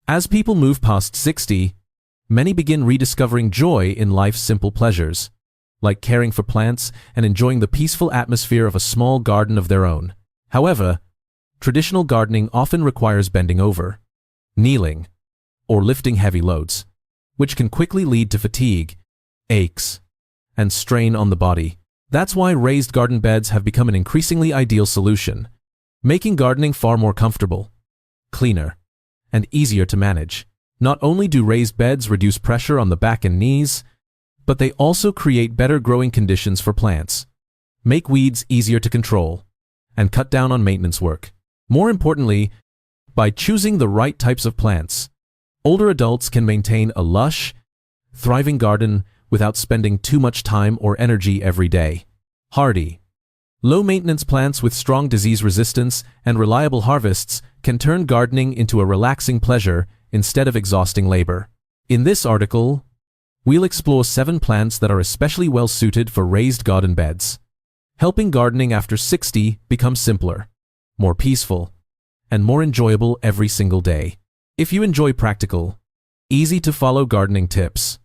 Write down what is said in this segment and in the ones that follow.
As people move past 60, many begin rediscovering joy in life's simple pleasures, like caring for plants and enjoying the peaceful atmosphere of a small garden of their own. However, traditional gardening often requires bending over, kneeling, or lifting heavy loads, which can quickly lead to fatigue, aches, and strain on the body. That's why raised garden beds have become an increasingly ideal solution, making gardening far more comfortable, cleaner, and easier to manage. Not only do raised beds reduce pressure on the back and knees, but they also create better growing conditions for plants, make weeds easier to control, and cut down on maintenance work. More importantly, by choosing the right types of plants, older adults can maintain a lush, thriving garden without spending too much time or energy every day. Hardy, low-maintenance plants with strong disease resistance and reliable harvests can turn gardening into a relaxing pleasure instead of exhausting labor. In this article, we'll explore 7 plants that are especially well-suited for raised garden beds, helping gardening after 60 become simpler, more peaceful, and more enjoyable every single day. If you enjoy practical, easy-to-follow gardening tips,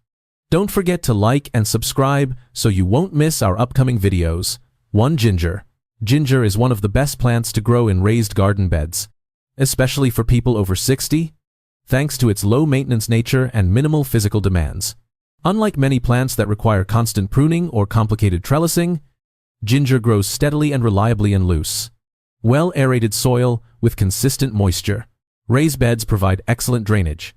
don't forget to like and subscribe so you won't miss our upcoming videos. 1. Ginger. Ginger is one of the best plants to grow in raised garden beds, especially for people over 60, thanks to its low-maintenance nature and minimal physical demands. Unlike many plants that require constant pruning or complicated trellising, ginger grows steadily and reliably in loose, well-aerated soil with consistent moisture. Raised beds provide excellent drainage,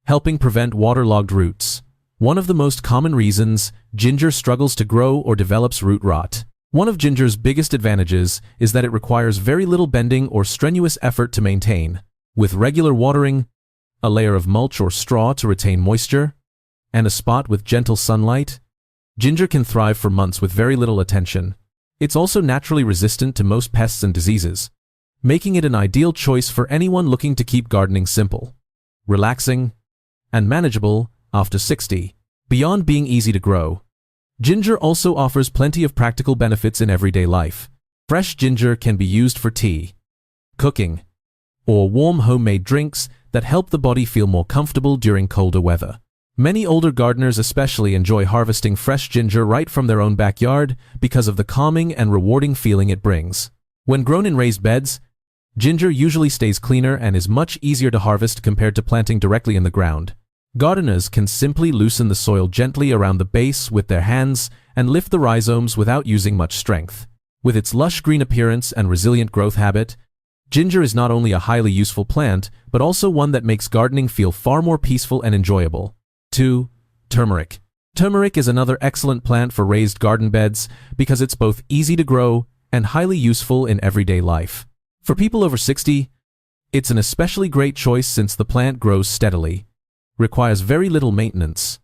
helping prevent waterlogged roots. One of the most common reasons ginger struggles to grow or develops root rot. One of ginger's biggest advantages is that it requires very little bending or strenuous effort to maintain. With regular watering, a layer of mulch or straw to retain moisture, and a spot with gentle sunlight, ginger can thrive for months with very little attention. It's also naturally resistant to most pests and diseases, making it an ideal choice for anyone looking to keep gardening simple, relaxing, and manageable after 60. Beyond being easy to grow, ginger also offers plenty of practical benefits in everyday life. Fresh ginger can be used for tea, cooking, or warm homemade drinks that help the body feel more comfortable during colder weather. Many older gardeners especially enjoy harvesting fresh ginger right from their own backyard because of the calming and rewarding feeling it brings. When grown in raised beds, ginger usually stays cleaner and is much easier to harvest compared to planting directly in the ground. Gardeners can simply loosen the soil gently around the base with their hands and lift the rhizomes without using much strength. With its lush green appearance and resilient growth habit, ginger is not only a highly useful plant, but also one that makes gardening feel far more peaceful and enjoyable. 2. Turmeric. Turmeric is another excellent plant for raised garden beds because it's both easy to grow and highly useful in everyday life. For people over 60, it's an especially great choice since the plant grows steadily, requires very little maintenance,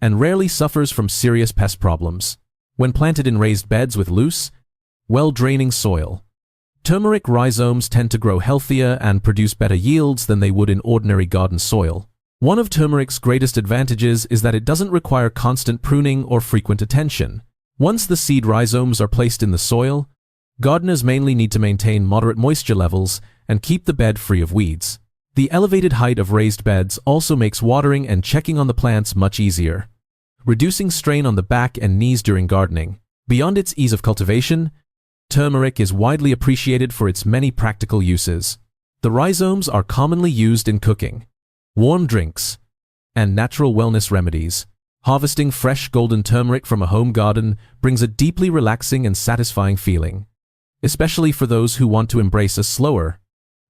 and rarely suffers from serious pest problems. When planted in raised beds with loose, well-draining soil, turmeric rhizomes tend to grow healthier and produce better yields than they would in ordinary garden soil. One of turmeric's greatest advantages is that it doesn't require constant pruning or frequent attention. Once the seed rhizomes are placed in the soil, gardeners mainly need to maintain moderate moisture levels and keep the bed free of weeds. The elevated height of raised beds also makes watering and checking on the plants much easier, reducing strain on the back and knees during gardening. Beyond its ease of cultivation, turmeric is widely appreciated for its many practical uses. The rhizomes are commonly used in cooking, warm drinks, and natural wellness remedies. Harvesting fresh golden turmeric from a home garden brings a deeply relaxing and satisfying feeling, especially for those who want to embrace a slower,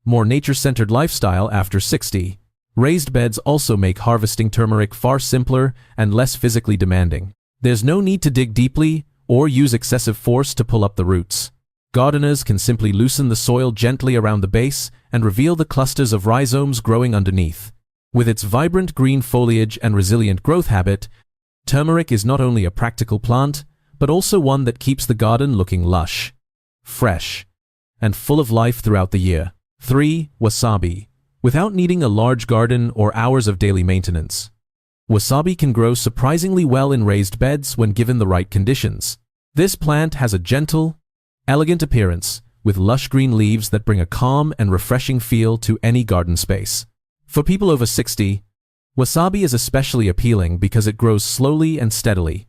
more nature-centered lifestyle after 60. Raised beds also make harvesting turmeric far simpler and less physically demanding. There's no need to dig deeply or use excessive force to pull up the roots. Gardeners can simply loosen the soil gently around the base and reveal the clusters of rhizomes growing underneath. With its vibrant green foliage and resilient growth habit, turmeric is not only a practical plant, but also one that keeps the garden looking lush, fresh, and full of life throughout the year. 3. Wasabi. Without needing a large garden or hours of daily maintenance, wasabi can grow surprisingly well in raised beds when given the right conditions. This plant has a gentle, elegant appearance, with lush green leaves that bring a calm and refreshing feel to any garden space. For people over 60, wasabi is especially appealing because it grows slowly and steadily,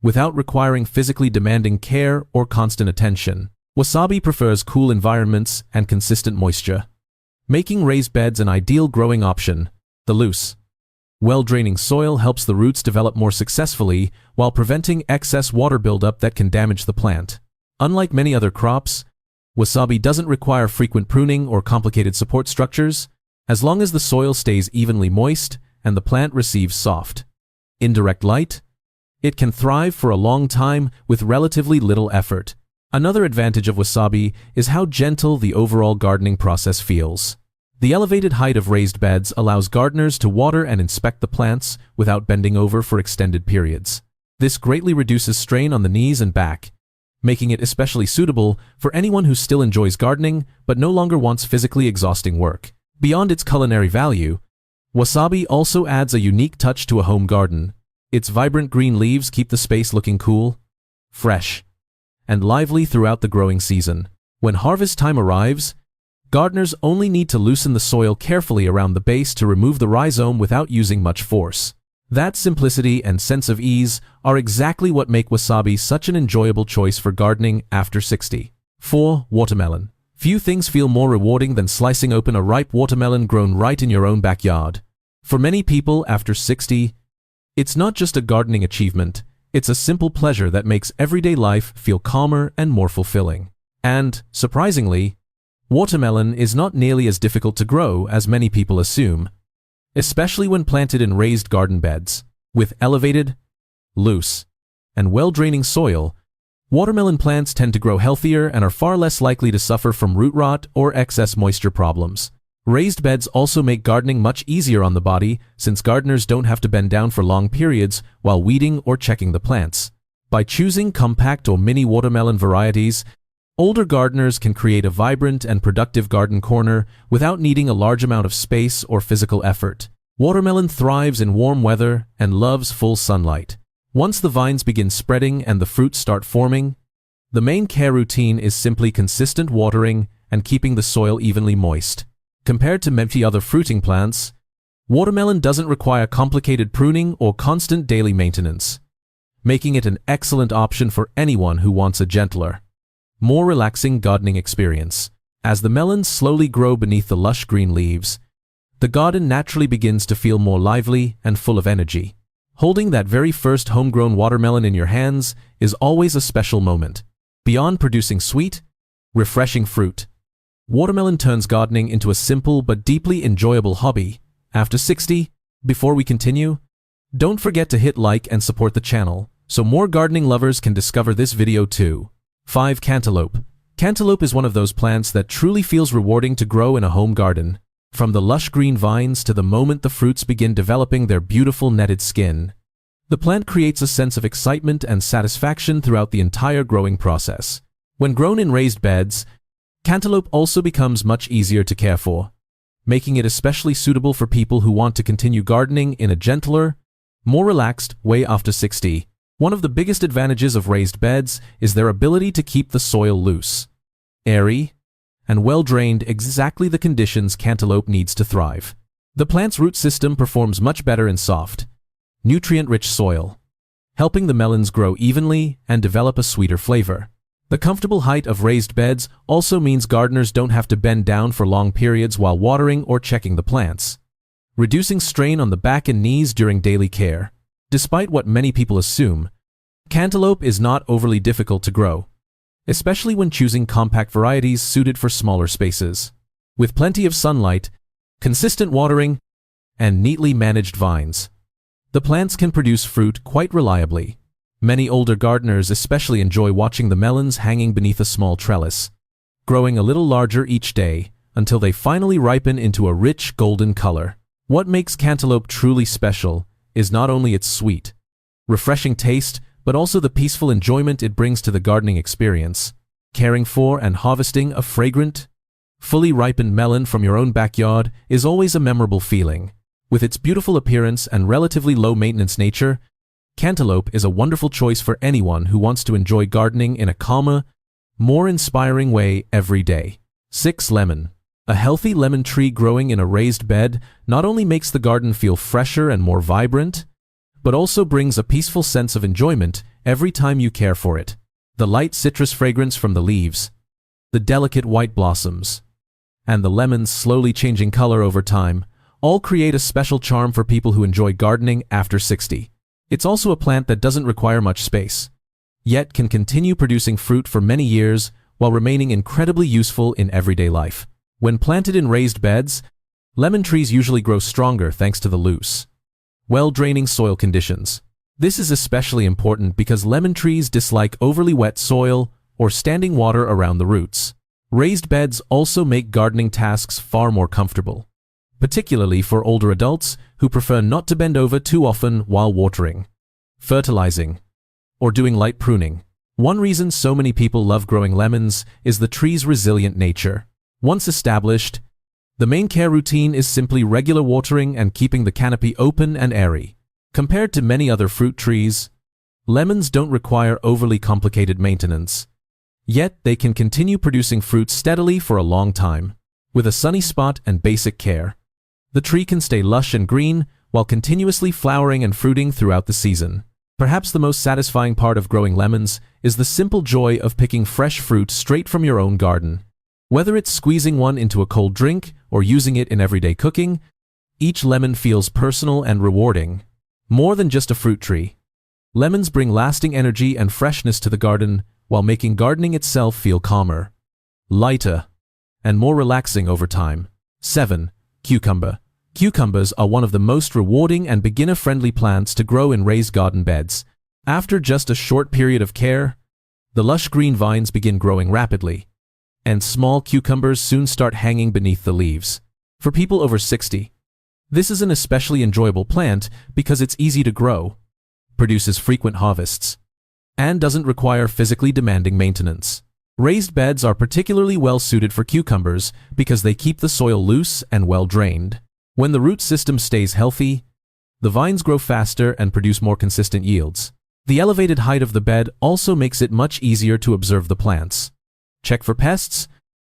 without requiring physically demanding care or constant attention. Wasabi prefers cool environments and consistent moisture, making raised beds an ideal growing option. The loose, well-draining soil helps the roots develop more successfully while preventing excess water buildup that can damage the plant. Unlike many other crops, wasabi doesn't require frequent pruning or complicated support structures, as long as the soil stays evenly moist and the plant receives soft, indirect light. It can thrive for a long time with relatively little effort. Another advantage of wasabi is how gentle the overall gardening process feels. The elevated height of raised beds allows gardeners to water and inspect the plants without bending over for extended periods. This greatly reduces strain on the knees and back, making it especially suitable for anyone who still enjoys gardening but no longer wants physically exhausting work. Beyond its culinary value, wasabi also adds a unique touch to a home garden. Its vibrant green leaves keep the space looking cool, fresh, and lively throughout the growing season. When harvest time arrives, gardeners only need to loosen the soil carefully around the base to remove the rhizome without using much force. That simplicity and sense of ease are exactly what make wasabi such an enjoyable choice for gardening after 60. 4. Watermelon. Few things feel more rewarding than slicing open a ripe watermelon grown right in your own backyard. For many people after 60, it's not just a gardening achievement, it's a simple pleasure that makes everyday life feel calmer and more fulfilling. And, surprisingly, watermelon is not nearly as difficult to grow as many people assume, especially when planted in raised garden beds. With elevated, loose, and well-draining soil, watermelon plants tend to grow healthier and are far less likely to suffer from root rot or excess moisture problems. Raised beds also make gardening much easier on the body since gardeners don't have to bend down for long periods while weeding or checking the plants. By choosing compact or mini watermelon varieties, older gardeners can create a vibrant and productive garden corner without needing a large amount of space or physical effort. Watermelon thrives in warm weather and loves full sunlight. Once the vines begin spreading and the fruits start forming, the main care routine is simply consistent watering and keeping the soil evenly moist. Compared to many other fruiting plants, watermelon doesn't require complicated pruning or constant daily maintenance, making it an excellent option for anyone who wants a gentler, more relaxing gardening experience. As the melons slowly grow beneath the lush green leaves, the garden naturally begins to feel more lively and full of energy. Holding that very first homegrown watermelon in your hands is always a special moment. Beyond producing sweet, refreshing fruit, watermelon turns gardening into a simple but deeply enjoyable hobby. After 60, before we continue, don't forget to hit like and support the channel so more gardening lovers can discover this video too. 5. Cantaloupe. Cantaloupe is one of those plants that truly feels rewarding to grow in a home garden. From the lush green vines to the moment the fruits begin developing their beautiful netted skin, the plant creates a sense of excitement and satisfaction throughout the entire growing process. When grown in raised beds, cantaloupe also becomes much easier to care for, making it especially suitable for people who want to continue gardening in a gentler, more relaxed way after 60. One of the biggest advantages of raised beds is their ability to keep the soil loose, airy, and well-drained, exactly the conditions cantaloupe needs to thrive. The plant's root system performs much better in soft, nutrient-rich soil, helping the melons grow evenly and develop a sweeter flavor. The comfortable height of raised beds also means gardeners don't have to bend down for long periods while watering or checking the plants, reducing strain on the back and knees during daily care. Despite what many people assume, cantaloupe is not overly difficult to grow, especially when choosing compact varieties suited for smaller spaces. With plenty of sunlight, consistent watering, and neatly managed vines, the plants can produce fruit quite reliably. Many older gardeners especially enjoy watching the melons hanging beneath a small trellis, growing a little larger each day until they finally ripen into a rich golden color. What makes cantaloupe truly special is not only its sweet, refreshing taste, but also the peaceful enjoyment it brings to the gardening experience. Caring for and harvesting a fragrant, fully ripened melon from your own backyard is always a memorable feeling. With its beautiful appearance and relatively low-maintenance nature, cantaloupe is a wonderful choice for anyone who wants to enjoy gardening in a calmer, more inspiring way every day. 6. Lemon. A healthy lemon tree growing in a raised bed not only makes the garden feel fresher and more vibrant, but also brings a peaceful sense of enjoyment every time you care for it. The light citrus fragrance from the leaves, the delicate white blossoms, and the lemons slowly changing color over time all create a special charm for people who enjoy gardening after 60. It's also a plant that doesn't require much space, yet can continue producing fruit for many years while remaining incredibly useful in everyday life. When planted in raised beds, lemon trees usually grow stronger thanks to the loose, well-draining soil conditions. This is especially important because lemon trees dislike overly wet soil or standing water around the roots. Raised beds also make gardening tasks far more comfortable, particularly for older adults who prefer not to bend over too often while watering, fertilizing, or doing light pruning. One reason so many people love growing lemons is the tree's resilient nature. Once established, the main care routine is simply regular watering and keeping the canopy open and airy. Compared to many other fruit trees, lemons don't require overly complicated maintenance. Yet they can continue producing fruit steadily for a long time. With a sunny spot and basic care, the tree can stay lush and green while continuously flowering and fruiting throughout the season. Perhaps the most satisfying part of growing lemons is the simple joy of picking fresh fruit straight from your own garden. Whether it's squeezing one into a cold drink or using it in everyday cooking, each lemon feels personal and rewarding. More than just a fruit tree, lemons bring lasting energy and freshness to the garden while making gardening itself feel calmer, lighter, and more relaxing over time. 7. Cucumber. Cucumbers are one of the most rewarding and beginner-friendly plants to grow in raised garden beds. After just a short period of care, the lush green vines begin growing rapidly, and small cucumbers soon start hanging beneath the leaves. For people over 60, this is an especially enjoyable plant because it's easy to grow, produces frequent harvests, and doesn't require physically demanding maintenance. Raised beds are particularly well suited for cucumbers because they keep the soil loose and well drained. When the root system stays healthy, the vines grow faster and produce more consistent yields. The elevated height of the bed also makes it much easier to observe the plants, check for pests,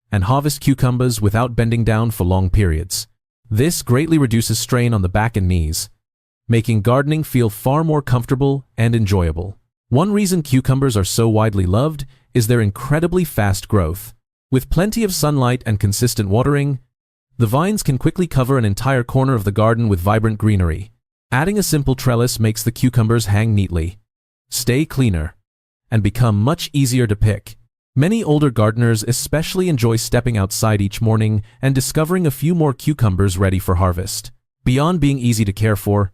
and harvest cucumbers without bending down for long periods. This greatly reduces strain on the back and knees, making gardening feel far more comfortable and enjoyable. One reason cucumbers are so widely loved is their incredibly fast growth. With plenty of sunlight and consistent watering, the vines can quickly cover an entire corner of the garden with vibrant greenery. Adding a simple trellis makes the cucumbers hang neatly, stay cleaner, and become much easier to pick. Many older gardeners especially enjoy stepping outside each morning and discovering a few more cucumbers ready for harvest. Beyond being easy to care for,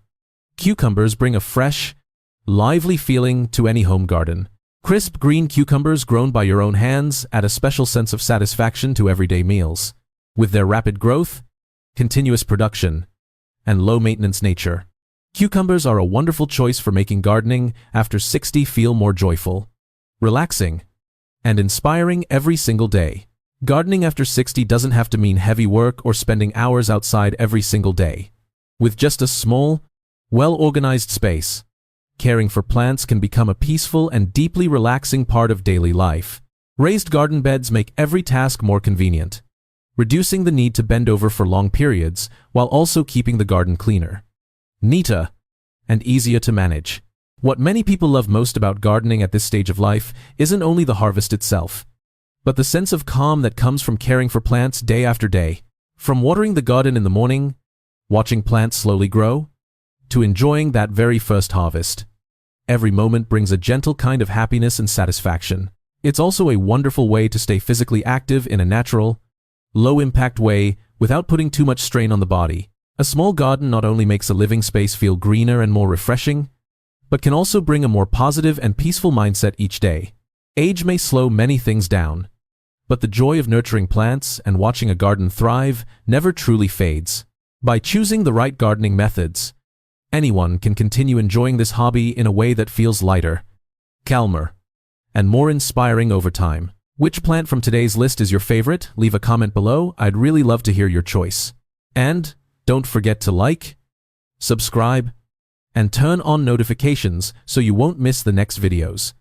cucumbers bring a fresh, lively feeling to any home garden. Crisp green cucumbers grown by your own hands add a special sense of satisfaction to everyday meals. With their rapid growth, continuous production, and low-maintenance nature, cucumbers are a wonderful choice for making gardening after 60 feel more joyful, relaxing, and inspiring every single day. Gardening after 60 doesn't have to mean heavy work or spending hours outside every single day. With just a small, well-organized space, caring for plants can become a peaceful and deeply relaxing part of daily life. Raised garden beds make every task more convenient, reducing the need to bend over for long periods while also keeping the garden cleaner, neater, and easier to manage. What many people love most about gardening at this stage of life isn't only the harvest itself, but the sense of calm that comes from caring for plants day after day. From watering the garden in the morning, watching plants slowly grow, to enjoying that very first harvest, every moment brings a gentle kind of happiness and satisfaction. It's also a wonderful way to stay physically active in a natural, low-impact way without putting too much strain on the body. A small garden not only makes a living space feel greener and more refreshing, but can also bring a more positive and peaceful mindset each day. Age may slow many things down, but the joy of nurturing plants and watching a garden thrive never truly fades. By choosing the right gardening methods, anyone can continue enjoying this hobby in a way that feels lighter, calmer, and more inspiring over time. Which plant from today's list is your favorite? Leave a comment below. I'd really love to hear your choice. And don't forget to like, subscribe, and turn on notifications so you won't miss the next videos.